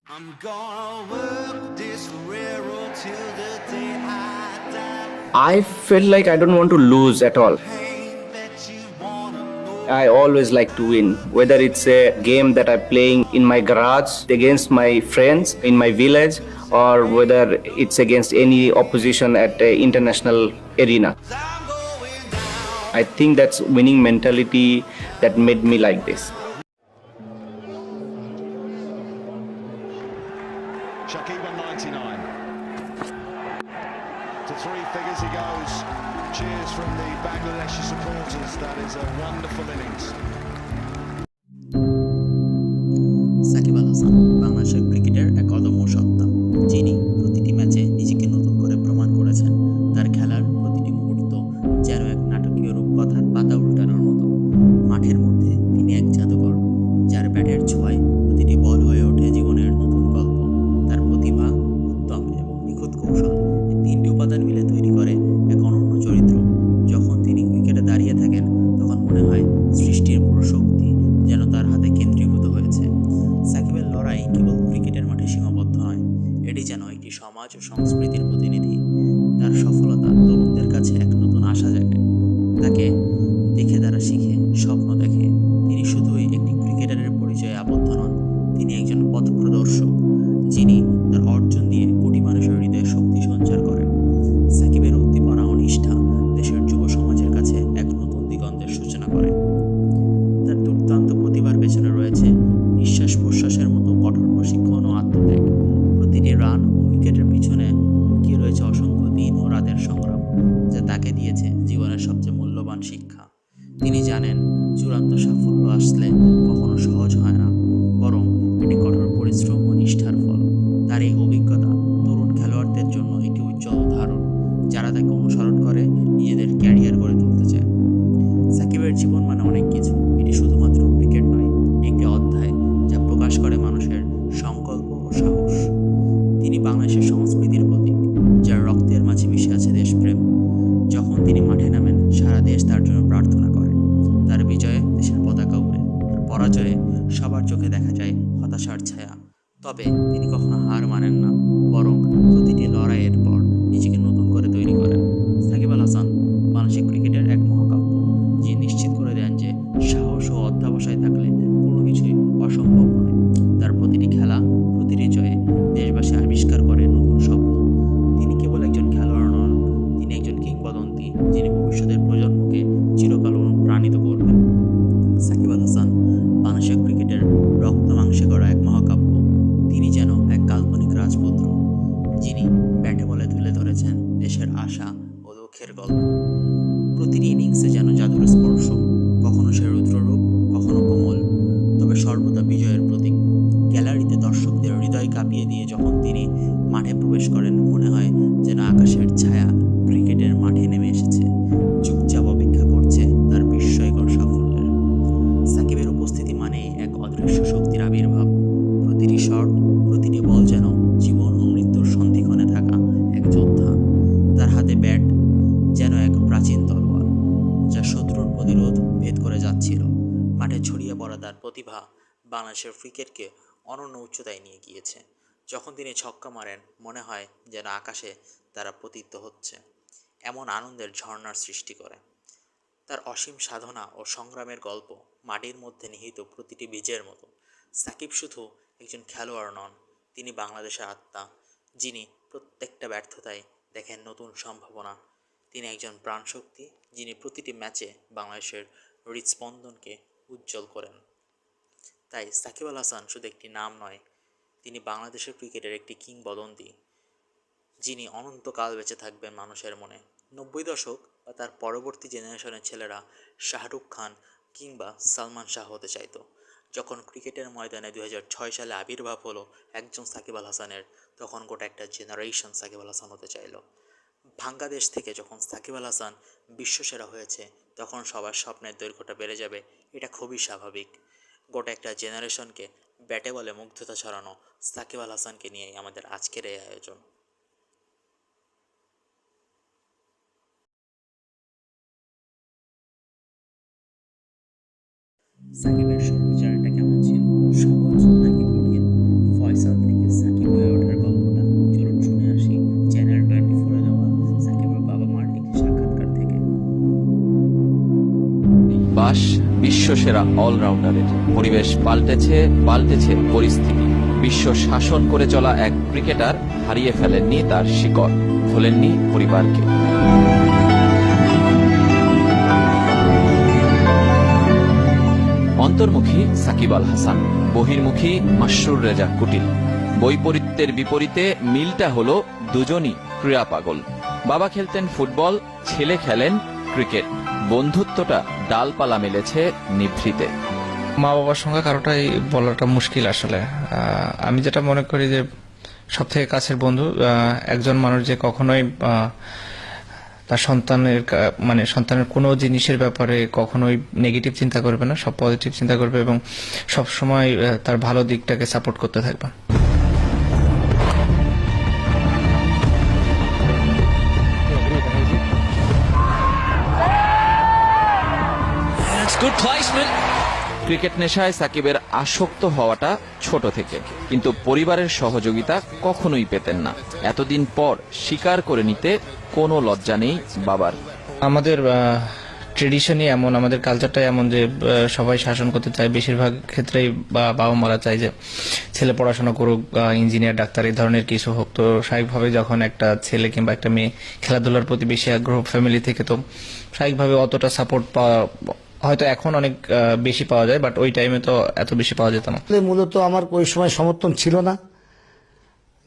I'm gonna work this railroad till the day I die. I feel like I don't want to lose at all. Pain that you wanna know. I always like to win, whether it's a game that I'm playing in my garage against my friends in my village, or whether it's against any opposition at the international arena. I'm going down. I think that's winning mentality that made me like this. Shakib on 99. To three figures he goes. Cheers from the Bangladeshi supporters. That is a wonderful innings. Shakib Al Hasan বাংলাদেশের ক্রিকেটের এক অদম্য সত্তা, যিনি প্রতিটি ম্যাচে নিজেকে নতুন করে প্রমাণ করেছেন। তার খেলার প্রতিটি মুহূর্ত যেন এক নাটকীয় রূপকথার পাতা উল্টানোর মতো। মাঠের মধ্যে তিনি এক জাদুকর, যার ব্যাটের ছোঁয়ায় প্রতিটি বল হয়ে ওঠে জীবনের নতুন গল্প। তার প্রতিভা, উদ্যম এবং নিখুঁত কৌশল, এই তিনটি উপাদান মিলে তৈরি করে এক অনন্য চরিত্র। যখন তিনি উইকেটে দাঁড়িয়ে থাকেন, তখন মনে হয় সৃষ্টির পুরো শক্তি যেন তার হাতে কেন্দ্রীভূত হয়েছে। সাকিবের লড়াই কেবল ক্রিকেটের মাঠে সীমাবদ্ধ নয়, এটি যেন একটি সমাজ ও সংস্কৃতির প্রতিনিধি। তার সফলতা তরুণদের কাছে এক নতুন আশা জাগায়। তাকে দেখে তারা শিখে, স্বপ্ন দেখে। তিনি শুধুই একটি ক্রিকেটারের পরিচয়ে আবদ্ধ নন, তিনি একজন পথ প্রদর্শক, যিনি তার অর্জন দিয়ে কোটি মানুষের হৃদয়ে শক্তি সঞ্চার করেন। সাকিবের উদ্দীপনা ও নিষ্ঠা দেশের যুব সমাজের কাছে এক নতুন দিগন্তের সূচনা করে। তার দুর্দান্ত প্রতিভার পেছনে রয়েছে নিঃশ্বাস প্রশ্বাসের মতো কঠোর প্রশিক্ষণ ও আত্মত্যাগ। প্রতিটি রান ও উইকেটের পিছনে লুকিয়ে রয়েছে অসংখ্য দিন ও রাতের সংগ্রাম, যা তাকে দিয়েছে জীবনের সবচেয়ে মূল্যবান শিক্ষা। তিনি জানেন, চূড়ান্ত সাফল্য আসলে কখনো সহজ হয় না, বরং এটি কঠোর পরিশ্রম ও নিষ্ঠার ফল। তার এই অভিজ্ঞতা তরুণ খেলোয়াড়দের জন্য একটি উজ্জ্বল উদাহরণ, যারা তাকে অনুসরণ করে নিজেদের ক্যারিয়ার গড়ে তুলতে চায়। সাকিবের জীবন মানে অনেক কিছু, এটি শুধুমাত্র ক্রিকেট নয়, এটি একটি অধ্যায় যা প্রকাশ করে মানুষের সংকল্প ও সাহস। তিনি বাংলাদেশের সংস্কৃতির প্রতীক, যার রক্তের মাঝে মিশে আছে দেশপ্রেম। যখন তিনি মাঠে নামেন, সারা দেশ তার জন্য প্রার্থনা করে। তার বিজয়ে দেশের পতাকা উড়ে, তার পরাজয়ে সবার চোখে দেখা যায় হতাশার ছায়া। তবে তিনি কখনো হার মানেন না, বরং প্রতিটি লড়াইয়ের পর নিজেকে নতুন করে তৈরি করেন। সাকিব আল হাসান বাংলাদেশের ক্রিকেটের এক মহাকাব্য, যিনি নিশ্চিত করে দেন যে সাহস ও অধ্যবসায় থাকলে কোনো কিছুই অসম্ভব নয়। তার প্রতিটি খেলা, প্রতিটি জয়ে দেশবাসী আবিষ্কার করে নতুন স্বপ্ন। তিনি কেবল একজন খেলোয়াড় নন, তিনি একজন কিংবদন্তি, যিনি ভবিষ্যতের প্রজন্মকে চিরকাল অনুপ্রাণিত করবেন। সাকিব আল হাসান বাংলাদেশের ক্রিকেটের রক্ত মাংসে গড়া এক মহাকাব্য। তিনি যেন এক কাল্পনিক রাজপুত্র, যিনি ব্যাটে বলে তুলে ধরেছেন দেশের আশা ও দুঃখের গল্প। প্রতিটি ইনিংসে যেন জাদুর স্পর্শ, কখনো সে রুদ্ররূপ, কখনো কোমল, তবে সর্বদা বিজয়ের প্রতীক। গ্যালারিতে দর্শকদের হৃদয় কাঁপিয়ে দিয়ে যখন তিনি মাঠে প্রবেশ করেন, মনে হয় যেন আকাশের ছায়া ক্রিকেটের মাঠে নেমে এসেছে, চুপচাপ অপেক্ষা করছে তার বিস্ময়কর সাফল্যের। সাকিবের উপস্থিতি মানেই এক অদৃশ্য শক্তির আবির্ভাব। প্রতিটি শট, প্রতিটি বল যেন জীবন ও মৃত্যুর সন্ধিক্ষণে থাকা এক যোদ্ধা। তার হাতে ব্যাট যেন এক প্রাচীন তলোয়ার, যা শত্রুর প্রতিরোধ ভেদ করে যাচ্ছিল। মাঠে ছড়িয়ে পড়া তার প্রতিভা বাংলাদেশের ক্রিকেটকে অনন্য উচ্চতায় নিয়ে গিয়েছে। যখন তিনি ছক্কা মারেন, মনে হয় যেন আকাশে তারা পতিত হচ্ছে, এমন আনন্দের ঝর্ণার সৃষ্টি করে। তার অসীম সাধনা ও সংগ্রামের গল্প মাটির মধ্যে নিহিত প্রতিটি বীজের মতো। সাকিব শুধু একজন খেলোয়াড় নন, তিনি বাংলাদেশের আত্মা, যিনি প্রত্যেকটা ব্যর্থতায় দেখেন নতুন সম্ভাবনা। তিনি একজন প্রাণশক্তি, যিনি প্রতিটি ম্যাচে বাংলাদেশের হৃদস্পন্দনকে উজ্জ্বল করেন। তাই সাকিব আল হাসান শুধু একটি নাম নয়, তিনি বাংলাদেশের ক্রিকেটের একটি কিংবদন্তি, যিনি অনন্তকাল বেঁচে থাকবেন মানুষের মনে। 90 দশক বা তার পরবর্তী জেনারেশনের ছেলেরা শাহরুখ খান কিংবা সালমান শাহ হতে চাইতো। যখন ক্রিকেটের ময়দানে 2006 সালে আবির্ভাব হলো একজন সাকিব আল হাসানের, তখন গোটা একটা জেনারেশন সাকিব আল হাসান হতে চাইলো। বাংলাদেশ থেকে যখন সাকিব আল হাসান বিশ্বসেরা হয়েছে, তখন সবার স্বপ্নের দৈর্ঘ্যটা বেড়ে যাবে, এটা খুবই স্বাভাবিক। গোটা একটা জেনারেশনকে ব্যাটে বলে মুগ্ধতা ছড়ানো সাকিব আল হাসানকে নিয়েই আমাদের আজকের এই আয়োজন। সাকিবের শুরুর জার্নিটা কেমন ছিল? সহজ নাকি কঠিন? ফয়সাল থেকে বিশ্বসেরা অলরাউন্ডারের। পরিবেশ পাল্টেছে পরিস্থিতি। বিশ্ব শাসন করে চলা এক ক্রিকেটার হারিয়ে ফেলেননি তার শিকড়, ভোলেননি পরিবারকে। অন্তর্মুখী সাকিব আল হাসান, বহির্মুখী মাশরুর রেজা কুটিল। বৈপরীত্যের বিপরীতে মিলটা হলো দুজনই ক্রীড়া পাগল। বাবা খেলতেন ফুটবল, ছেলে খেলেন ক্রিকেট। বন্ধুত্বটা ডালপালা মেলেছে নিভৃতে। মা বাবার সঙ্গে কারোটাই বলাটা মুশকিল আসলে। আমি যেটা মনে করি যে সব থেকে কাছের বন্ধু একজন মানুষ যে কখনোই তার সন্তানের কোনো জিনিসের ব্যাপারে কখনোই নেগেটিভ চিন্তা করবে না, সব পজিটিভ চিন্তা করবে এবং সব সময় তার ভালো দিকটাকে সাপোর্ট করতে থাকবে। ক্রিকেট নেশায় সাকিবের আসক্ত হওয়াটা ছোট থেকে, কিন্তু পরিবারের সহযোগিতা কখনোই পেতেন না। এতদিন পর স্বীকার করে নিতে কোনো লজ্জা নেই বাবার। আমাদের ট্রেডিশনই এমন, আমাদের কালচারটাই এমন যে সবাই শাসন করতে চায়। বেশিরভাগ ক্ষেত্রেই বাবা মারা চায় যে ছেলে পড়াশোনা করুক, ইঞ্জিনিয়ার, ডাক্তার, এই ধরনের কিছু হোক। তো স্বাভাবিকভাবে যখন একটা ছেলে কিংবা একটা মেয়ে খেলাধুলার প্রতি বেশি আগ্রহ ফ্যামিলি থেকে, তো স্বাভাবিকভাবে অতটা সাপোর্ট পাওয়া হয়তো এখন অনেক বেশি পাওয়া যায়, বাট ওই টাইমে তো এত বেশি পাওয়া যেত না। মূলত আমার ওই সময় সমর্থন ছিল না,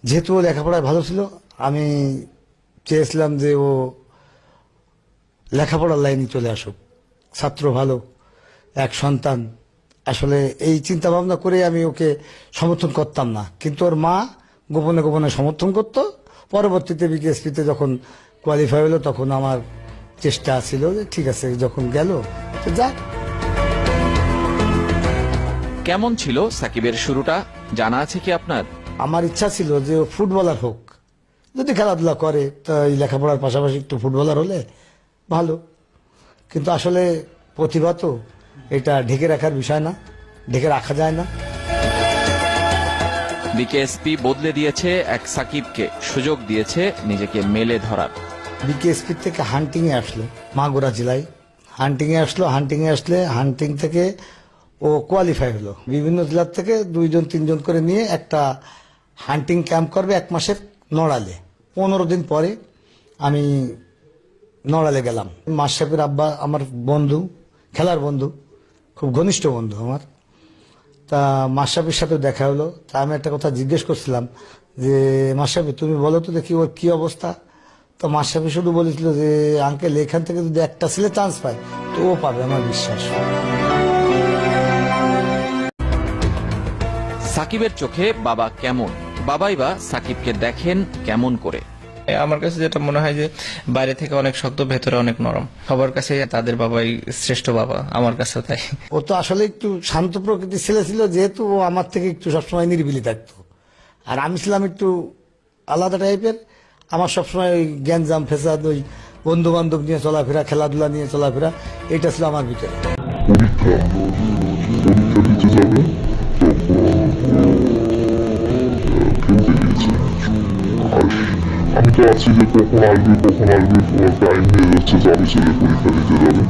যেহেতু ও লেখাপড়ায় ভালো ছিল। আমি চেয়েছিলাম যে ও লেখাপড়ার লাইনে চলে আসুক, ছাত্র ভালো, এক সন্তান। আসলে এই চিন্তা ভাবনা করে আমি ওকে সমর্থন করতাম না, কিন্তু ওর মা গোপনে গোপনে সমর্থন করত। পরবর্তীতে বিকেএসপিতে যখন কোয়ালিফাই হলো তখন আমার চেষ্টা ছিল যে ঠিক আছে, যখন গেল তো যাক। কেমন ছিল সাকিবের শুরুটা জানা আছে কি আপনার? আমার ইচ্ছা ছিল যে ও ফুটবলার হোক, যদি খেলাধুলা করে তো এই লেখাপড়ার পাশাপাশি একটু ফুটবলার হলে ভালো। কিন্তু আসলে প্রতিভা তো এটা ঢেকে রাখার বিষয় না, ঢেকে রাখা যায় না। বিকেএসপি বদলে দিয়েছে এক সাকিবকে, সুযোগ দিয়েছে নিজেকে মেলে ধরার। বিকেএসপি থেকে হান্টিং এ আসলো, মাগুরা জেলায় হান্টিং এ আসলো। হান্টিং থেকে ও কোয়ালিফাই হলো। বিভিন্ন জেলার থেকে 2জন 3জন করে নিয়ে একটা হান্টিং ক্যাম্প করবে 1 মাসের নড়ালে। 15 দিন পরে আমি নড়ালে গেলাম। মাশরাফির আব্বা আমার বন্ধু, খেলার বন্ধু, খুব ঘনিষ্ঠ বন্ধু আমার। তা মাশরাফির সাথে দেখা হলো। তা আমি একটা কথা জিজ্ঞেস করছিলাম যে মাশরাফি তুমি বলো তো দেখি ওর কি অবস্থা। তো মাশরাফি শুধু বলেছিল যে আঙ্কেল এখান থেকে যদি একটা ছেলে চান্স পায় তো ও পাবে, আমার বিশ্বাস। সাকিবের চোখে বাবা কেমন, বাবাই বা সাকিবকে দেখেন কেমন করে? আমার কাছে যেটা মনে হয় যে বাইরে থেকে অনেক শক্ত, ভেতরে অনেক নরম। সবার কাছে তাদের বাবাই শ্রেষ্ঠ বাবা, আমার কাছে তাই। ও তো আসলে একটু শান্ত প্রকৃতির ছেলে ছিল, যেহেতু ও আমার থেকে একটু সবসময় নিরিবিলি থাকতো। আর আমি ছিলাম একটু আলাদা টাইপের। আমার সবসময় ওই গ্যাঞ্জাম ফেসাদ, ওই বন্ধু বান্ধব নিয়ে চলাফেরা, খেলাধুলা নিয়ে চলাফেরা, এটা ছিল আমার ভিতরে। আমি তো আছি যে কখন আসবে তোমার টাইম হয়ে যাচ্ছে, যাবে ছেলে পরীক্ষা দিতে যাবে।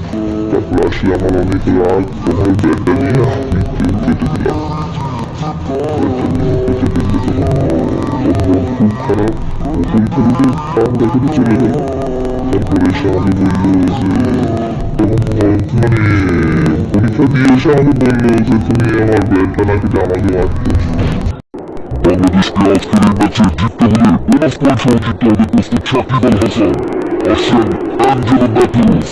তারপর আসি, আমার অনেক রাগ, তখন ব্যাগটা নিয়ে আমি কেটে দিলাম। খুব খারাপ, পরীক্ষা দিতে কারণটা কেটে চলে গেল। তারপরে এসে আমাকে বললো যে পরীক্ষা দিয়ে এসে আমাকে বললো যে তুমি আমার ব্যাগটা না কেটে আমাকে মারতে। বাংলাদেশকে আজকের এই ম্যাচে জিততে হলে বোনাস পয়েন্ট সহ জিততে হবে প্রস্তুত সাকিব আল হাসান। আসছেন অ্যাঞ্জেলো ম্যাথিউস।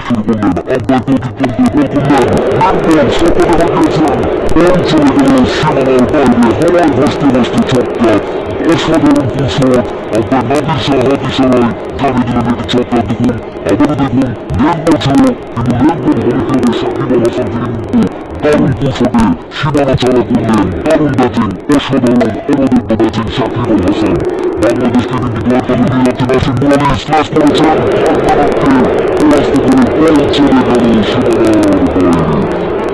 শুরু করলেন, আম্পায়ার প্রতিদ্বন্দ্বী বল করলেন, ম্যানবল সকলে বানিয়েছেন। বল চলে গেল সীমানার বাইরে, হাওয়ায় ভাসতে ভাসতে ছক্কা। অসাধারণ কৌশল, আম্পায়ার নাদির শাহ হাত ইশারায় জানিয়ে দিলেন এটি ছক্কা। দেখুন, আবারও দেখুন, ল্যান্ডবল ছিল, কিন্তু ল্যান্ডবল হয়ে গেল সাকিব আল হাসান থেকে কিন্তু দারুণ কৌশলে সীমানা চালা করলেন। দারুণ ব্যাটিং, অসাধারণ অনবদ্য ব্যাটিং সাকিব আল হাসান। বাংলাদেশকে কিন্তু গোয়ালকালে নিয়ে যাচ্ছেন, আসেন বলে স্ল্যাশ করেছেন, পরাস্ত করে বল চলে গেল সীমানার বাইরে।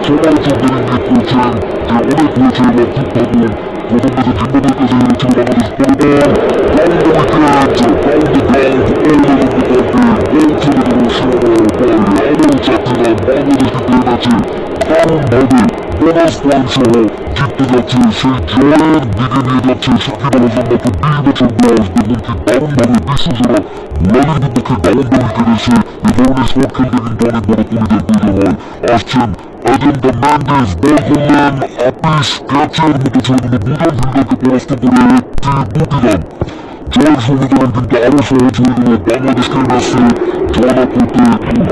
সমালোচকদের ইঙ্গিত করছেন যে অনেক হয়েছে, এবার খুব ভাবুন। প্রথম ম্যাচে জিম্বাবুয়ের কাছে হেরেছিল বাংলাদেশ, পরিবার down the wicket, down the ground, all over the country. Ball চলে গেল সীমানার বাইরে। আবারও চাচ্ছিলাম বাংলাদেশ কিন্তু এই ম্যাচে সহ জিততে যাচ্ছে, সেই জয়ের দিকে নিয়ে যাচ্ছে সাকিব আল হাসান। মাত্র 20 বছর বয়স, দেখুন কি দারুণভাবে বিশ্বসেরা ওয়ালের বিপক্ষে দারুণভাবে খেলেছে। এই ধরনের শট খেলতে কিন্তু অনেক বড় কমিটির প্রয়োজন হয়। আসছেন এজেন্টা ম্যান্ডেস, বল করলেন আপিস ক্যাচের মতো ছেড়ে দিল, দুজন ফিল্ডারকে পরাস্ত করে একটি বুটিলাম। জয়ের সমীকরণ কিন্তু আরো সহজ হয়ে গেল বাংলাদেশকে ম্যাচে জয়লাভ করতে।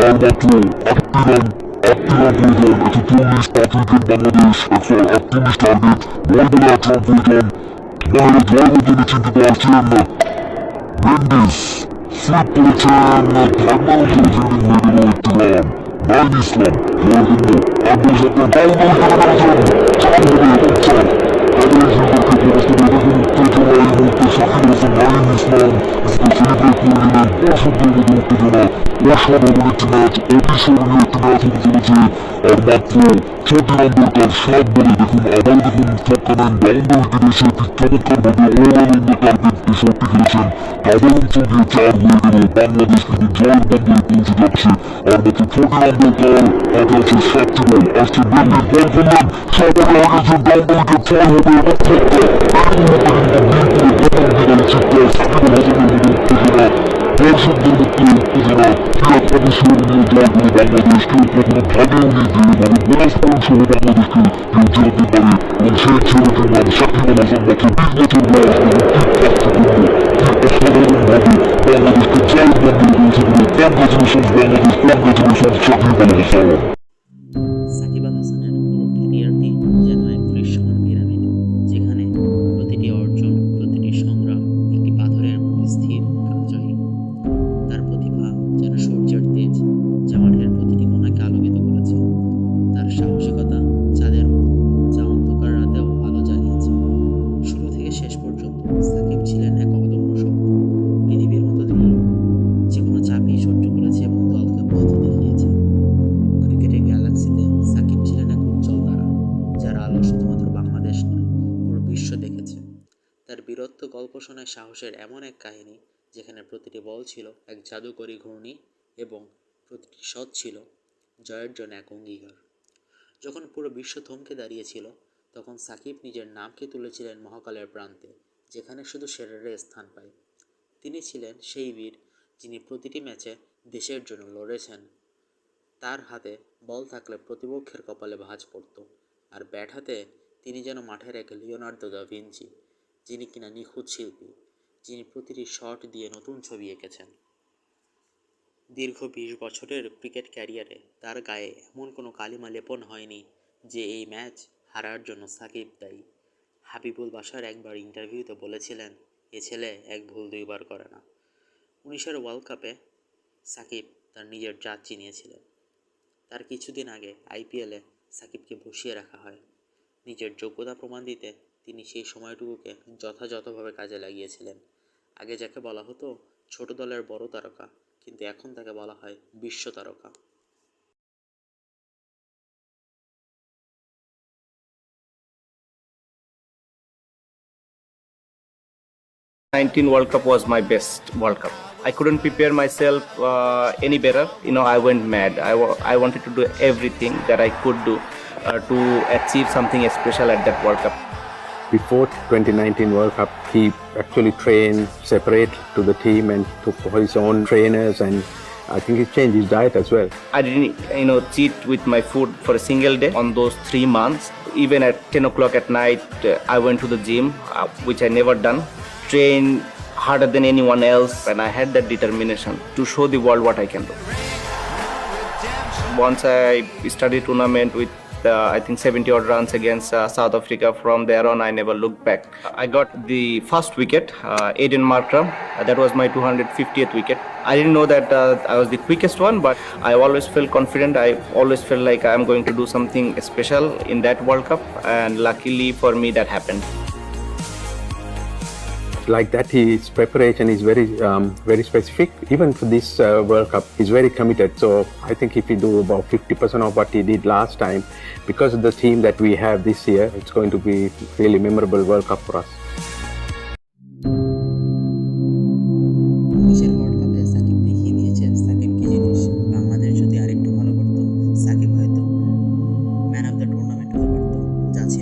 আর মাত্র 8টি রান প্রয়োজন। 140 পাঁচ উইকেট বাংলাদেশ, 138 টার্গেট, 9 বলে 8 রান প্রয়োজন। তাহলে জয়ের জন্য চিন্তিত আসছেন ম্যান্ডেস, সুইপ করেছেন, ধারণাও করেছেন, হয়ে গেল একটি রান। নাইম ইসলাম জয়ের জন্য 8 বল সাথে বাউন্ডারি করে ফেলেছেন, 4 হবে এবং 4। ফিল্ডারকে পরাস্ত করে দেখুন উত্তেজনা এই মুহূর্তে সাকিব আল হাসান, নাইম ইসলাম সেলিব্রেট করে নিলেন। দর্শকদের মধ্যে উত্তেজনা, অসাধারণ একটি ম্যাচ, অবিস্মরণীয় একটি ম্যাচ হতে চলেছে। আর মাত্র 6টি রান দরকার 7 বলে। দেখুন আবার দেখুন ছক্কা নেন, বাউন্ডারিতে এসে চমৎকারভাবে অল-রাউন্ডার টার্গেট শটটি খেলেছেন। কাদের অঞ্চল দিয়ে 4 হয়ে গেল, বাংলাদেশ কিন্তু জয়ের বন্দরে পৌঁছে যাচ্ছে। আর মাত্র 6টি রান দরকার, হাতে আছে 7টি বল। আসছে ব্যান্ডের, বল করলেন, 6 বলে আগেছেন, বাউন্ডারিতে 4 হবে এবং ছক্কা। এই মুহূর্তে কিন্তু বিলকুল প্রথম দিনের চিত্র সাকিব আল হাসানের মধ্যে উত্তেজনা, দর্শকদের মধ্যে উত্তেজনা, ক্রীড়া অবিস্মরণীয় জয় করে বাংলাদেশ। কেউ কখনো ভাবেও নি যে এভাবে বোনাস পয়েন্ট সহ বাংলাদেশকে কেউ জেতাতে পারে। এবং সেই ছেলেটির নাম সাকিব আল হাসান, মাত্র 20 বছর বয়স, এবং কি অসাধারণভাবে বাংলাদেশকে জয়ের বন্দরে পৌঁছে দিল। Congratulations Bangladesh, congratulations Shakib Al Hasan. সাকিব আল হাসানের পুরো ক্যারিয়ারটি যেন এক দৃশ্যমান পিরামিড, যেখানে প্রতিটি অর্জন, প্রতিটি সংগ্রাম একটি পাথরের মধ্যে স্থির কালজয়ী। তার প্রতিভা যেন সূর্যের তেজ, যা মাঠের প্রতিটি কোণাকে আলোকিত করেছে। তার সাহসিকতা চাঁদের মতো, যা অন্ধকার রাতেও আলো জ্বালিয়েছে। শুরু থেকে শেষ পর্যন্ত সাকিব ছিলেন এক অদম্য শক্তি, পৃথিবীর মতো দৃঢ়, যে কোনো চাপই সহ্য করেছে এবং দলকে পথ দেখিয়েছে। ক্রিকেটের গ্যালাক্সিতে সাকিব ছিলেন এক উজ্জ্বল তারা, যার আলো শুধুমাত্র বাংলাদেশ নয়, পুরো বিশ্ব দেখেছে। তার বীরত্ব গল্প শোনায় সাহসের এমন এক কাহিনী, যেখানে প্রতিটি বল ছিল এক জাদুকরী ঘূর্ণি এবং প্রতিটি শট ছিল জয়ের জন্য এক অঙ্গীকার। যখন পুরো বিশ্ব থমকে দাঁড়িয়েছিল, তখন সাকিব নিজের নামকে তুলেছিলেন মহাকালের প্রান্তে, যেখানে শুধু সেরারে স্থান পায়। তিনি ছিলেন সেই বীর, যিনি প্রতিটি ম্যাচে দেশের জন্য লড়েছেন। তার হাতে বল থাকলে প্রতিপক্ষের কপালে ভাঁজ পড়ত, আর ব্যাট হাতে তিনি যেন মাঠের এক লিওনার্দো দা ভিঞ্চি, যিনি কিনা নিখুঁত শিল্পী, যিনি প্রতিটি শট দিয়ে নতুন ছবি এঁকেছেন। দীর্ঘ 20 বছরের ক্রিকেট ক্যারিয়ারে তার গায়ে এমন কোনো কালিমা লেপন হয়নি যে এই ম্যাচ হারার জন্য সাকিব দায়ী। হাবিবুল বাশার একবার ইন্টারভিউতে বলেছিলেন, এ ছেলে এক ভুল 2 বার করে না। 19-এর ওয়ার্ল্ড কাপে সাকিব তার নিজের জাত চিনিয়েছিলেন। তার কিছুদিন আগে আইপিএলে সাকিবকে বসিয়ে রাখা হয়। নিজের যোগ্যতা প্রমাণ দিতে তিনি সেই সময়টুকুকে যথাযথভাবে কাজে লাগিয়েছিলেন। আগে যাকে বলা হতো ছোট দলের বড় তারকা, কিন্তু এখন তাকে বলা হয় বিশ্ব তারকা। 19 World Cup was my best World Cup. I couldn't prepare myself any better. I went mad. I wanted to do everything that I could do to achieve something special at that World Cup. Before 2019 World Cup, he actually trained separate to the team and took his own trainers, and I think he changed his diet as well. I didn't, cheat with my food for a single day on those 3 months. Even at 10 o'clock at night, I went to the gym, which I never done. Trained harder than anyone else, and I had that determination to show the world what I can do. Once I started tournament with I think 70 odd runs against South Africa. From there on, I never looked back. I got the first wicket, Aiden Markram. That was my 250th wicket. I didn't know that I was the quickest one, but I always felt confident. I always felt like I'm going to do something special in that World Cup, and luckily for me that happened. Like that, his preparation is very specific. Even for this World Cup, he's very committed. So I think if we do about 50% of what he did last time, because of the team that we have this year, it's going to be really memorable World Cup for us. 19-এর world কাপে সাকিব দেখিয়ে দিয়েছে সাকিব কি জিনিস। বাংলাদেশ যদি আরেকটু ভালো করতো, সাকিব হয়তো ম্যান অফ দ্য টুর্নামেন্ট হতে পারত, যা ছিল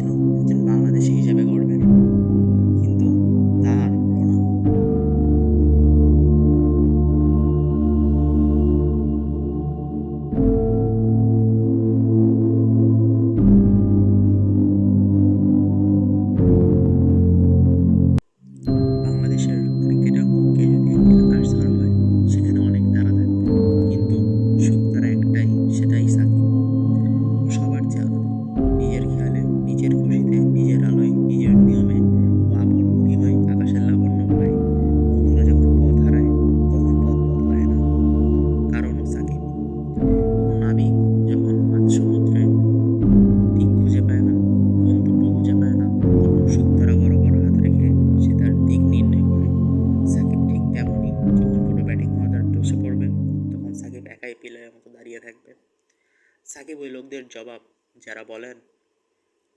সাকিব ওই লোকদের জবাব যারা বলেন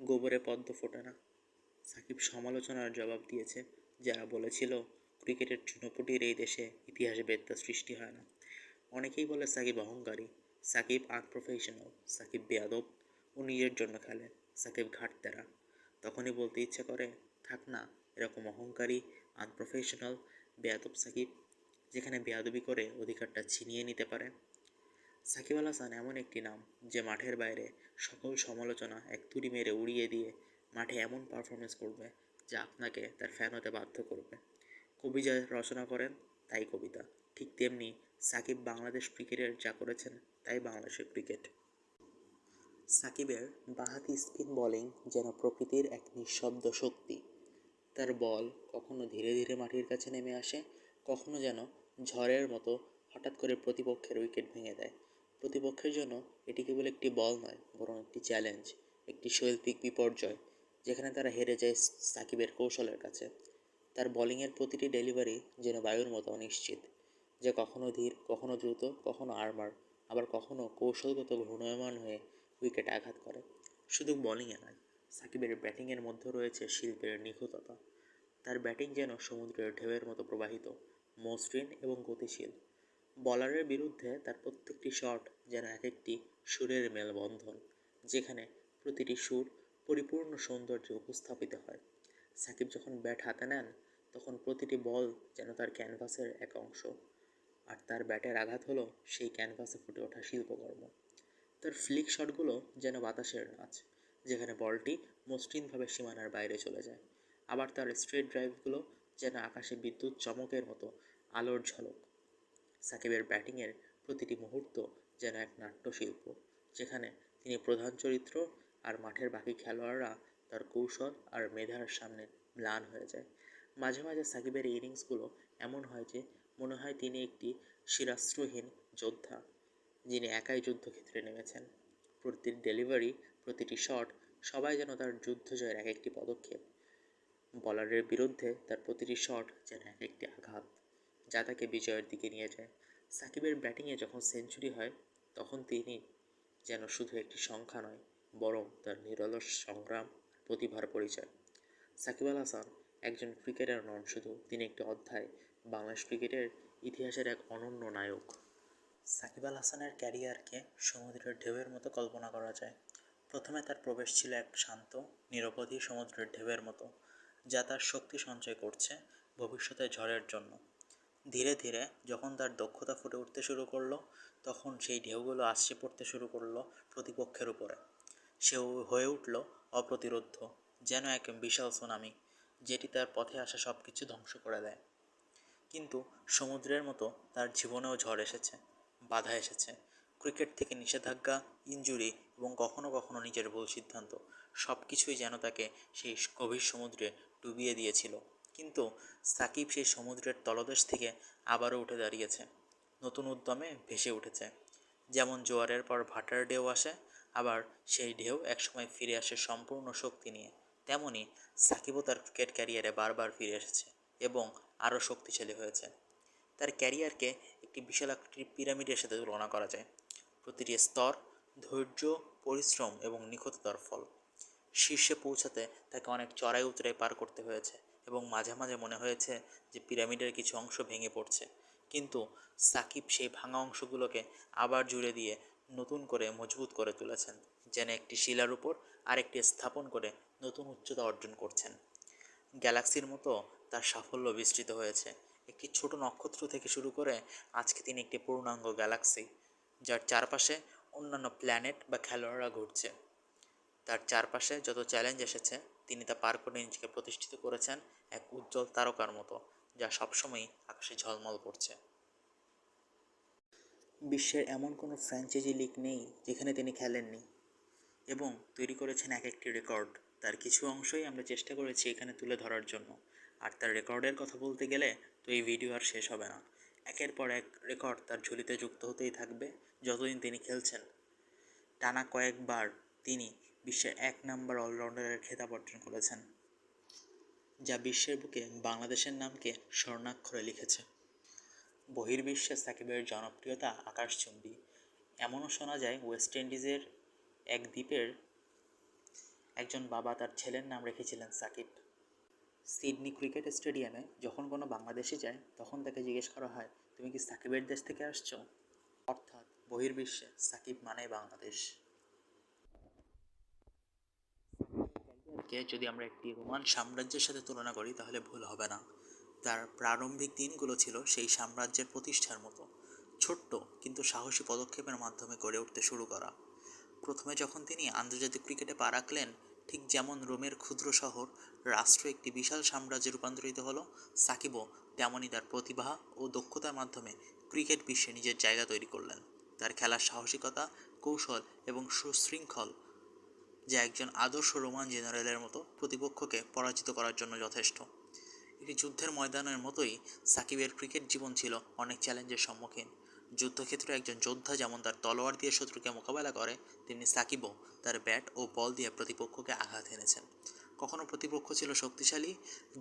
গোবরে পদ্ম ফোটে না। সাকিব সমালোচনার জবাব দিয়েছে যারা বলেছিল ক্রিকেটের চুনোপুটির এই দেশে ইতিহাসবেত্তা সৃষ্টি হয় না। অনেকেই বলে সাকিব অহংকারী, সাকিব আনপ্রফেশনাল, সাকিব বেয়াদব, ও নিজের জন্য খেলে, সাকিব ঘাটতেরা। তখনই বলতে ইচ্ছে করে, থাক না এরকম অহংকারী, আনপ্রফেশনাল, বেয়াদব সাকিব, যেখানে বেয়াদবি করে অধিকারটা ছিনিয়ে নিতে পারে। সাকিব আল হাসান এমন একটি নাম যে মাঠের বাইরে সকল সমালোচনা এক তুড়ি মেরে উড়িয়ে দিয়ে মাঠে এমন পারফরমেন্স করবে যা আপনাকে তার ফ্যান হতে বাধ্য করবে। কবি যা রচনা করেন তাই কবিতা, ঠিক তেমনি সাকিব বাংলাদেশ ক্রিকেটের যা করেছেন তাই বাংলাদেশের ক্রিকেট। সাকিবের বাঁহাতি স্পিন বোলিং যেন প্রকৃতির এক নিঃশব্দ শক্তি। তার বল কখনো ধীরে ধীরে মাটির কাছে নেমে আসে, কখনো যেন ঝড়ের মতো হঠাৎ করে প্রতিপক্ষের উইকেট ভেঙে দেয়। প্রতিপক্ষের জন্য এটি কেবল একটি বল নয়, বরং একটি চ্যালেঞ্জ, একটি শৈল্পিক বিপর্যয়, যেখানে তারা হেরে যায় সাকিবের কৌশলের কাছে। তার বোলিংয়ের প্রতিটি ডেলিভারি যেন বায়ুর মতো অনিশ্চিত, যা কখনো ধীর, কখনো দ্রুত, কখনো আর্মার, আবার কখনো কৌশলগত ঘূর্ণায়মান হয়ে উইকেটে আঘাত করে। শুধু বোলিংয়ে নয়, সাকিবের ব্যাটিংয়ের মধ্যে রয়েছে শিল্পের নিখুঁততা। তার ব্যাটিং যেন সমুদ্রের ঢেউয়ের মতো প্রবাহিত, মসৃণ এবং গতিশীল। বলারের বিরুদ্ধে তার প্রত্যেকটি শট যেন এক একটি সুরের মেলবন্ধন, যেখানে প্রতিটি সুর পরিপূর্ণ সৌন্দর্যে উপস্থাপিত হয়। সাকিব যখন ব্যাট হাতে নেন তখন প্রতিটি বল যেন তার ক্যানভাসের এক অংশ, আর তার ব্যাটের আঘাত হলো সেই ক্যানভাসে ফুটে ওঠা শিল্পকর্ম। তার ফ্লিক শটগুলো যেন বাতাসের নাচ, যেখানে বলটি মসৃণভাবে সীমানার বাইরে চলে যায়। আবার তার স্ট্রেট ড্রাইভগুলো যেন আকাশে বিদ্যুৎ চমকের মতো আলোর ঝলক। সাকিবের ব্যাটিংয়ের প্রতিটি মুহূর্ত যেন এক নাট্যশিল্প, যেখানে তিনি প্রধান চরিত্র আর মাঠের বাকি খেলোয়াড়রা তার কৌশল আর মেধার সামনে ম্লান হয়ে যায়। মাঝে মাঝে সাকিবের ইনিংসগুলো এমন হয় যে মনে হয় তিনি একটি শিরাস্ত্রহীন যোদ্ধা, যিনি একাই যুদ্ধক্ষেত্রে নেমেছেন। প্রতিটি ডেলিভারি, প্রতিটি শট, সবাই যেন তার যুদ্ধ জয়ের এক একটি পদক্ষেপ। বলারের বিরুদ্ধে তার প্রতিটি শট যেন এক একটি আঘাত, যা তাকে বিজয়ের দিকে নিয়ে যায়। সাকিবের ব্যাটিংয়ে যখন সেঞ্চুরি হয় তখন তিনি যেন শুধু একটি সংখ্যা নয়, বরং তার নিরলস সংগ্রাম, প্রতিভার পরিচয়। সাকিব আল হাসান একজন ক্রিকেটার নন শুধু, তিনি একটি অধ্যায়, বাংলাদেশ ক্রিকেটের ইতিহাসের এক অনন্য নায়ক। সাকিব আল হাসানের ক্যারিয়ারকে সমুদ্রের ঢেউয়ের মতো কল্পনা করা যায়। প্রথমে তার প্রবেশ ছিল এক শান্ত, নিরবধি সমুদ্রের ঢেউয়ের মতো, যা তার শক্তি সঞ্চয় করছে ভবিষ্যতে ঝড়ের জন্য। ধীরে ধীরে যখন তার দক্ষতা ফুটে উঠতে শুরু করলো, তখন সেই ঢেউগুলো আছড়ে পড়তে শুরু করলো প্রতিপক্ষের উপরে। সে হয়ে উঠল অপ্রতিরোধ্য, যেন এক বিশাল সুনামি, যেটি তার পথে আসা সব কিছু ধ্বংস করে দেয়। কিন্তু সমুদ্রের মতো তার জীবনেও ঝড় এসেছে, বাধা এসেছে। ক্রিকেট থেকে নিষেধাজ্ঞা, ইনজুরি এবং কখনো কখনো নিজের ভুল সিদ্ধান্ত, সব কিছুই যেন তাকে সেই গভীর সমুদ্রে ডুবিয়ে দিয়েছিল। কিন্তু সাকিব সেই সমুদ্রের তলদেশ থেকে আবারও উঠে দাঁড়িয়েছে, নতুন উদ্যমে ভেসে উঠেছে। যেমন জোয়ারের পর ভাটার ঢেউ আসে, আবার সেই ঢেউ একসময় ফিরে আসে সম্পূর্ণ শক্তি নিয়ে। তেমনি সাকিবও তার ক্রিকেট ক্যারিয়ারে বারবার ফিরে এসেছে এবং আরও শক্তিশালী হয়েছে। তার ক্যারিয়ারকে একটি বিশাল আকৃতির পিরামিডের সাথে তুলনা করা যায়। প্রতিটি স্তর ধৈর্য, পরিশ্রম এবং নিখুঁততার ফল। শীর্ষে পৌঁছাতে তাকে অনেক চড়াই উতরাই পার করতে হয়েছে এবং মাঝে মাঝে মনে হয়েছে যে পিরামিডের কিছু অংশ ভেঙে পড়ছে, কিন্তু সাকিব সেই ভাঙা অংশগুলোকে আবার জুড়ে দিয়ে নতুন করে মজবুত করে তুলেছেন, যেন একটি শিলার উপর আরেকটি স্থাপন করে নতুন উচ্চতা অর্জন করছেন। গ্যালাক্সির মতো তার সাফল্য বিস্তৃত হয়েছে। একটি ছোট নক্ষত্র থেকে শুরু করে আজকে তিনি একটি পূর্ণাঙ্গ গ্যালাক্সি, যার চারপাশে অন্যান্য প্ল্যানেট বা খেলোয়াড়রা ঘুরছে। তার চারপাশে যত চ্যালেঞ্জ এসেছে তিনি তা পার করে নিজেকে প্রতিষ্ঠিত করেছেন এক উজ্জ্বল তারকার মতো, যা সবসময়ই আকাশে ঝলমল করছে। বিশ্বের এমন কোনো ফ্র্যাঞ্চাইজি লিগ নেই যেখানে তিনি খেলেননি এবং তৈরি করেছেন এক একটি রেকর্ড। তার কিছু অংশই আমরা চেষ্টা করেছি এখানে তুলে ধরার জন্য, আর তার রেকর্ডের কথা বলতে গেলে তো এই ভিডিও আর শেষ হবে না। একের পর এক রেকর্ড তার ঝুলিতে যুক্ত হতেই থাকবে যতদিন তিনি খেলছেন। টানা কয়েকবার তিনি বিশ্বের 1 নম্বর অলরাউন্ডারের খেতাব অর্জন করেছেন, যা বিশ্বের বুকে বাংলাদেশের নামকে স্বর্ণাক্ষরে লিখেছে। বহির্বিশ্বে সাকিবের জনপ্রিয়তা আকাশচুম্বী। এমনও শোনা যায় ওয়েস্ট ইন্ডিজের এক দ্বীপের একজন বাবা তার ছেলের নাম রেখেছিলেন সাকিব। সিডনি ক্রিকেট স্টেডিয়ামে যখন কোনো বাংলাদেশি যায় তখন তাকে জিজ্ঞেস করা হয়, তুমি কি সাকিবের দেশ থেকে আসছো? অর্থাৎ বহির্বিশ্বে সাকিব মানেই বাংলাদেশ। কে যদি আমরা একটি রোমান সাম্রাজ্যের সাথে তুলনা করি তাহলে ভুল হবে না। তার প্রারম্ভিক দিনগুলো ছিল সেই সাম্রাজ্যের প্রতিষ্ঠার মতো, ছোট্ট কিন্তু সাহসী পদক্ষেপের মাধ্যমে গড়ে উঠতে শুরু করা। প্রথমে যখন তিনি আন্তর্জাতিক ক্রিকেটে পা রাখলেন, ঠিক যেমন রোমের ক্ষুদ্র শহর রাষ্ট্র একটি বিশাল সাম্রাজ্যে রূপান্তরিত হলো, সাকিবও তেমনই তার প্রতিভা ও দক্ষতার মাধ্যমে ক্রিকেট বিশ্বে নিজের জায়গা তৈরি করলেন। তার খেলার সাহসিকতা, কৌশল এবং সুশৃঙ্খল যা একজন আদর্শ রোমান জেনারেলের মতো প্রতিপক্ষকে পরাজিত করার জন্য যথেষ্ট। একটি যুদ্ধের ময়দানের মতোই সাকিবের ক্রিকেট জীবন ছিল অনেক চ্যালেঞ্জের সম্মুখীন। যুদ্ধক্ষেত্রে একজন যোদ্ধা যেমন তার তলোয়ার দিয়ে শত্রুকে মোকাবেলা করে, তেমনি সাকিবও তার ব্যাট ও বল দিয়ে প্রতিপক্ষকে আঘাত এনেছেন। কখনো প্রতিপক্ষ ছিল শক্তিশালী,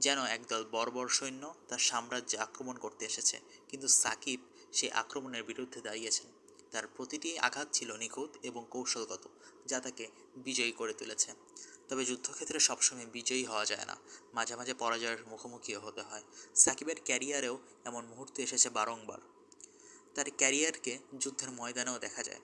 যেন একদল বর্বর সৈন্য তার সাম্রাজ্যে আক্রমণ করতে এসেছে, কিন্তু সাকিব সেই আক্রমণের বিরুদ্ধে দাঁড়িয়েছেন। তার প্রতিটি আঘাত ছিল নিখুঁত এবং কৌশলগত, যা তাকে বিজয়ী করে তুলেছে। তবে যুদ্ধক্ষেত্রে সবসময় বিজয়ী হওয়া যায় না, মাঝে মাঝে পরাজয়ের মুখোমুখিও হতে হয়। সাকিবের ক্যারিয়ারেও এমন মুহূর্ত এসেছে বারংবার। তার ক্যারিয়ারকে যুদ্ধের ময়দানেও দেখা যায়।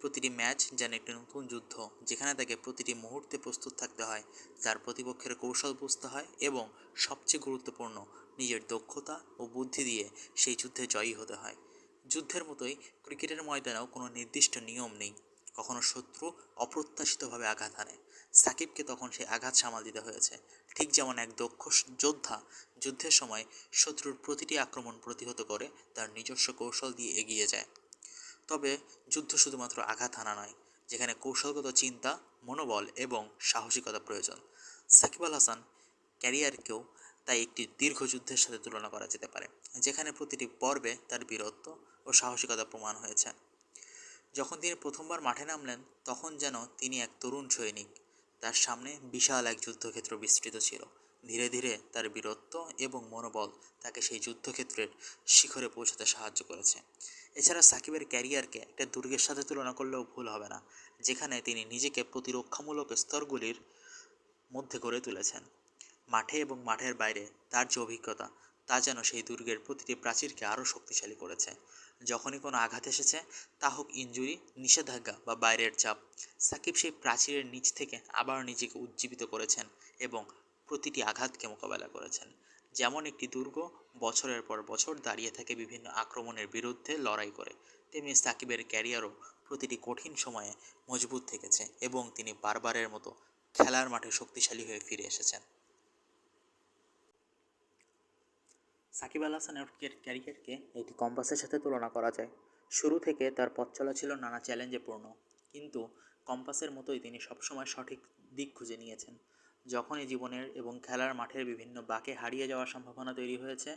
প্রতিটি ম্যাচ যেন একটি নতুন যুদ্ধ, যেখানে তাকে প্রতিটি মুহূর্তে প্রস্তুত থাকতে হয়, তার প্রতিপক্ষের কৌশল বুঝতে হয় এবং সবচেয়ে গুরুত্বপূর্ণ, নিজের দক্ষতা ও বুদ্ধি দিয়ে সেই যুদ্ধে জয়ী হতে হয়। যুদ্ধের মতোই ক্রিকেটের ময়দানেও কোনো নির্দিষ্ট নিয়ম নেই। কখনো শত্রু অপ্রত্যাশিতভাবে আঘাত হানে, সাকিবকে তখন সেই আঘাত সামাল দিতে হয়েছে। ঠিক যেমন এক দক্ষ যোদ্ধা যুদ্ধের সময় শত্রুর প্রতিটি আক্রমণ প্রতিহত করে তার নিজস্ব কৌশল দিয়ে এগিয়ে যায়। তবে যুদ্ধ শুধুমাত্র আঘাত হানা নয়, যেখানে কৌশলগত চিন্তা, মনোবল এবং সাহসিকতা প্রয়োজন। সাকিব আল হাসান ক্যারিয়ারকেও তাই একটি দীর্ঘ যুদ্ধের সাথে তুলনা করা যেতে পারে, যেখানে প্রতিটি পর্বে তার বীরত্ব ও সাহসিকতা প্রমাণ হয়েছে। যখন তিনি প্রথমবার মাঠে নামলেন তখন যেন তিনি এক তরুণ সৈনিক। তার সামনে বিশাল এক যুদ্ধক্ষেত্র বিস্তৃত ছিল। ধীরে ধীরে তার বীরত্ব এবং মনোবল তাকে সেই যুদ্ধক্ষেত্রের শিখরে পৌঁছাতে সাহায্য করেছে। এছাড়া সাকিবের ক্যারিয়ারকে একটা দুর্গের সাথে তুলনা করলেও ভুল হবে না, যেখানে তিনি নিজেকে প্রতিরক্ষামূলক স্তরগুলির মধ্যে গড়ে তুলেছেন। মাঠে এবং মাঠের বাইরে তার যে অভিজ্ঞতা, তা যেন সেই দুর্গের প্রতিটি প্রাচীরকে আরও শক্তিশালী করেছে। যখনই কোনো আঘাত এসেছে, তা হোক ইনজুরি, নিষেধাজ্ঞা বা বাইরের চাপ, সাকিব সেই প্রাচীরের নিচ থেকে আবার নিজেকে উজ্জীবিত করেছেন এবং প্রতিটি আঘাতকে মোকাবেলা করেছেন। যেমন একটি দুর্গ বছরের পর বছর দাঁড়িয়ে থাকে বিভিন্ন আক্রমণের বিরুদ্ধে লড়াই করে, তেমনি সাকিবের ক্যারিয়ারও প্রতিটি কঠিন সময়ে মজবুত থেকেছে এবং তিনি বারবারের মতো খেলার মাঠে শক্তিশালী হয়ে ফিরে এসেছেন। সাকিব আল হাসানের ক্যারিয়ারকে একটি কম্পাসের সাথে তুলনা করা যায়। শুরু থেকে তার পথ চলা ছিল নানা চ্যালেঞ্জে পূর্ণ, কিন্তু কম্পাসের মতোই তিনি সবসময় সঠিক দিক খুঁজে নিয়েছেন। যখনই জীবনের এবং খেলার মাঠের বিভিন্ন বাঁকে হারিয়ে যাওয়ার সম্ভাবনা তৈরি হয়েছে,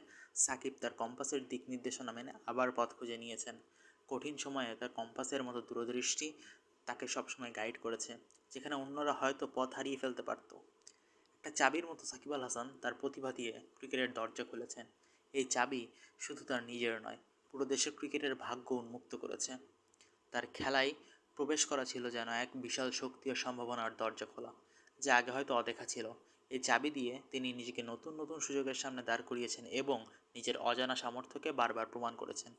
সাকিব তার কম্পাসের দিক নির্দেশনা মেনে আবার পথ খুঁজে নিয়েছেন। কঠিন সময়ে তার কম্পাসের মতো দূরদৃষ্টি তাকে সবসময় গাইড করেছে, যেখানে অন্যরা হয়তো পথ হারিয়ে ফেলতে পারত। একটা চাবির মতো সাকিব আল হাসান তার প্রতিভা দিয়ে ক্রিকেটের দরজা খুলেছেন। এই চাবি শুধু তার নিজের নয়, পুরো দেশের ক্রিকেটের ভাগ্য উন্মুক্ত করেছে। তার খেলায় প্রবেশ করা ছিল যেন এক বিশাল শক্তি ও সম্ভাবনার দরজা খোলা, যা আগে হয়তো অদেখা ছিল। এই চাবি দিয়ে তিনি নিজেকে নতুন নতুন সুযোগের সামনে দাঁড় করিয়েছেন এবং নিজের অজানা সামর্থ্যকে বারবার প্রমাণ করেছেন।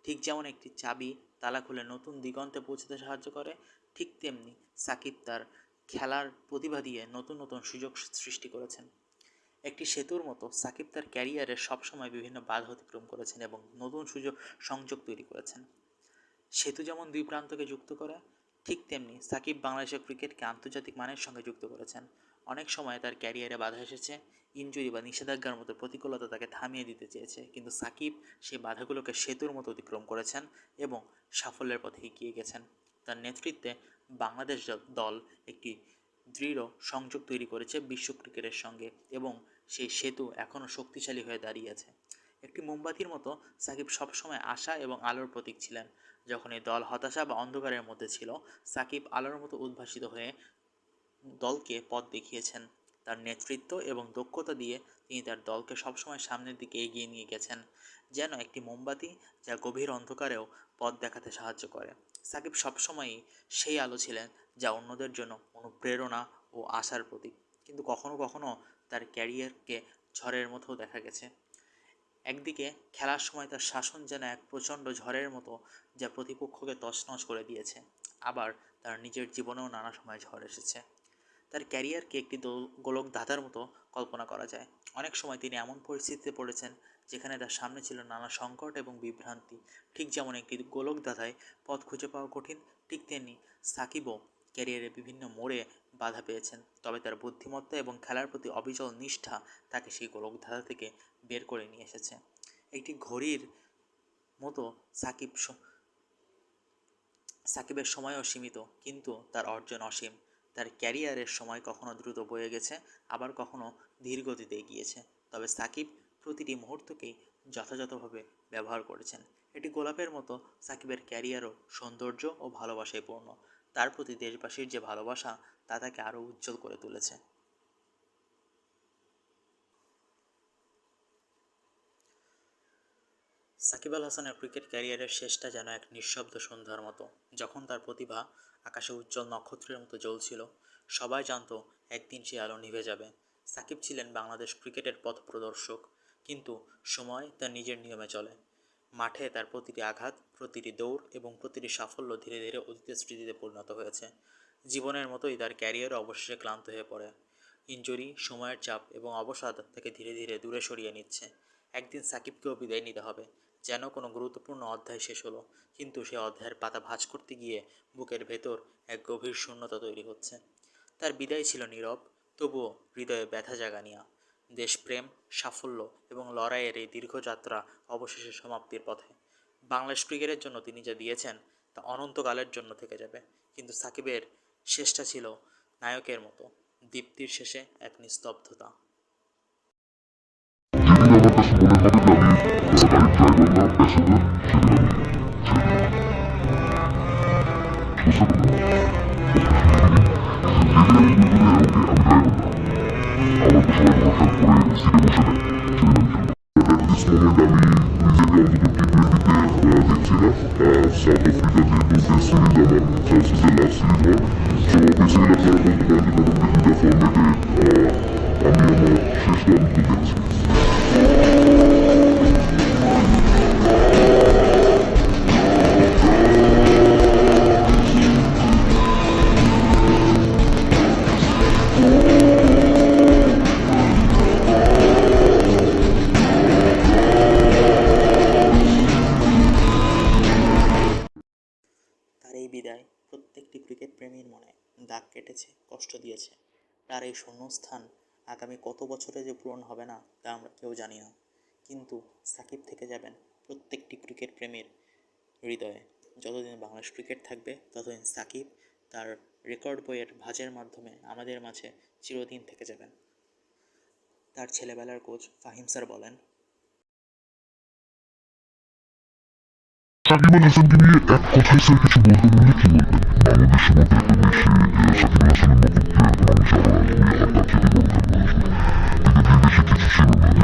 ঠিক যেমন একটি চাবি তালা খুলে নতুন দিগন্তে পৌঁছতে সাহায্য করে, ঠিক তেমনি সাকিব তার খেলার প্রতিভা দিয়ে নতুন নতুন সুযোগ সৃষ্টি করেছেন। একটি সেতুর মতো সাকিব তার ক্যারিয়ারে সবসময় বিভিন্ন বাধা অতিক্রম করেছেন এবং নতুন সংযোগ তৈরি করেছেন। সেতু যেমন দুই প্রান্তকে যুক্ত করে, ঠিক তেমনি সাকিব বাংলাদেশের ক্রিকেটকে আন্তর্জাতিক মানের সঙ্গে যুক্ত করেছেন। অনেক সময় তার ক্যারিয়ারে বাধা এসেছে, ইনজুরি বা নিষেধাজ্ঞার মতো প্রতিকূলতা তাকে থামিয়ে দিতে চেয়েছে, কিন্তু সাকিব সেই বাধাগুলোকে সেতুর মতো অতিক্রম করেছেন এবং সাফল্যের পথে এগিয়ে গেছেন। তার নেতৃত্বে বাংলাদেশ দল একটি দৃঢ় সংযোগ তৈরি করেছে বিশ্ব ক্রিকেটের সঙ্গে এবং সেই সেতু এখনও শক্তিশালী হয়ে দাঁড়িয়ে আছে। একটি মোমবাতির মতো সাকিব সবসময় আশা এবং আলোর প্রতীক ছিলেন। যখন এই দল হতাশা বা অন্ধকারের মধ্যে ছিল, সাকিব আলোর মতো উদ্ভাসিত হয়ে দলকে পথ দেখিয়েছেন। তার নেতৃত্ব এবং দক্ষতা দিয়ে তিনি তার দলকে সবসময় সামনের দিকে এগিয়ে নিয়ে গেছেন, যেন একটি মোমবাতি যা গভীর অন্ধকারেও পথ দেখাতে সাহায্য করে। সাকিব সবসময়ই সেই আলো ছিলেন যা অন্যদের জন্য অনুপ্রেরণা ও আশার প্রতীক। কিন্তু কখনো কখনো তার ক্যারিয়ারকে ঝড়ের মতো দেখা গেছে। একদিকে খেলার সময় তার শাসন যেন এক প্রচণ্ড ঝড়ের মতো যা প্রতিপক্ষকে তছনছ করে দিয়েছে, আবার তার নিজের জীবনেও নানা সময় ঝড় এসেছে। তার ক্যারিয়ারকে একটি গোলক ধাঁধার মতো কল্পনা করা যায়। অনেক সময় তিনি এমন পরিস্থিতিতে পড়েছেন যেখানে তার সামনে ছিল নানা সংকট এবং বিভ্রান্তি। ঠিক যেমন একটি গোলক ধাঁধায় পথ খুঁজে পাওয়া কঠিন, ঠিক তেমনি সাকিবও ক্যারিয়ারে বিভিন্ন মোড়ে বাধা পেয়েছেন। তবে তার বুদ্ধিমত্তা এবং খেলার প্রতি অবিচল নিষ্ঠা তাকে সেই গোলক ধাঁধা থেকে বের করে নিয়ে এসেছে। একটি ঘড়ির মতো সাকিবের সময়ও সীমিত, কিন্তু তার অর্জন অসীম। তার ক্যারিয়ারের সময় কখনো দ্রুত বয়ে গেছে, আবার কখনো ধীর গতিতে এগিয়েছে। তবে সাকিব প্রতিটি মুহূর্তকেই যথাযথভাবে ব্যবহার করেছেন। এটি গোলাপের মতো সাকিবের ক্যারিয়ারও সৌন্দর্য ও ভালোবাসায় পূর্ণ। তার প্রতি দেশবাসীর যে ভালোবাসা তা তাকে আরও উজ্জ্বল করে তুলেছে। সাকিব আল হাসানের ক্রিকেট ক্যারিয়ারের শেষটা যেন এক নিঃশব্দ সন্ধ্যার মতো। যখন তার প্রতিভা আকাশে উজ্জ্বল নক্ষত্রের মতো জ্বলছিল, সবাই জানতো একদিন সে আলো নিভে যাবে। সাকিব ছিলেন বাংলাদেশ ক্রিকেটের পথ প্রদর্শক, কিন্তু সময় তার নিজের নিয়মে চলে। মাঠে তার প্রতিটি আঘাত, প্রতিটি দৌড় এবং প্রতিটি সাফল্য ধীরে ধীরে অতীতের স্মৃতিতে পরিণত হয়েছে। জীবনের মতোই তার ক্যারিয়ারও অবশেষে ক্লান্ত হয়ে পড়ে। ইনজুরি, সময়ের চাপ এবং অবসাদ তাকে ধীরে ধীরে দূরে সরিয়ে নিচ্ছে। একদিন সাকিবকেও বিদায় নিতে হবে, যেন কোনো গুরুত্বপূর্ণ অধ্যায় শেষ হলো, কিন্তু সে অধ্যায়ের পাতা ভাঁজ করতে গিয়ে বুকের ভেতর এক গভীর শূন্যতা তৈরি হচ্ছে। তার বিদায় ছিল নীরব, তবুও হৃদয়ে ব্যথা জাগানিয়া। দেশপ্রেম, সাফল্য এবং লড়াইয়ের এই দীর্ঘ যাত্রা অবশেষে সমাপ্তির পথে। বাংলাদেশ ক্রিকেটের জন্য তিনি যা দিয়েছেন তা অনন্তকালের জন্য থেকে যাবে, কিন্তু সাকিবের শেষটা ছিল নায়কের মতো, দীপ্তির শেষে এক নিস্তব্ধতা। তার এই বিদায় প্রত্যেকটি ক্রিকেট প্রেমীর মনে দাগ কেটেছে, কষ্ট দিয়েছে। তার এই শূন্যস্থান আগামী কত বছরে যে পূরণ হবে না তা আমরা কেউ জানি না, কিন্তু সাকিব থেকে যাবেন প্রত্যেকটি ক্রিকেট প্রেমীর হৃদয়ে। যতদিন বাংলাদেশ ক্রিকেট থাকবে ততদিন সাকিব তার রেকর্ড বইয়ের ভাঁজের মাধ্যমে আমাদের মাঝে চিরদিন থেকে যাবেন। তার ছেলেবেলার কোচ ফাহিম স্যার বলেন, সাকিব আল হাসানকে নিয়ে এক কথায় স্যার কিছু বলতে বললে কি বলবেন? বাংলাদেশের মধ্যে এত বেশি সাকিব আল হাসানের মতো প্লেয়ার মানুষ আবার আড্ডা খেতে বলতেন, কিন্তু বিদেশে কিছু ছিল না।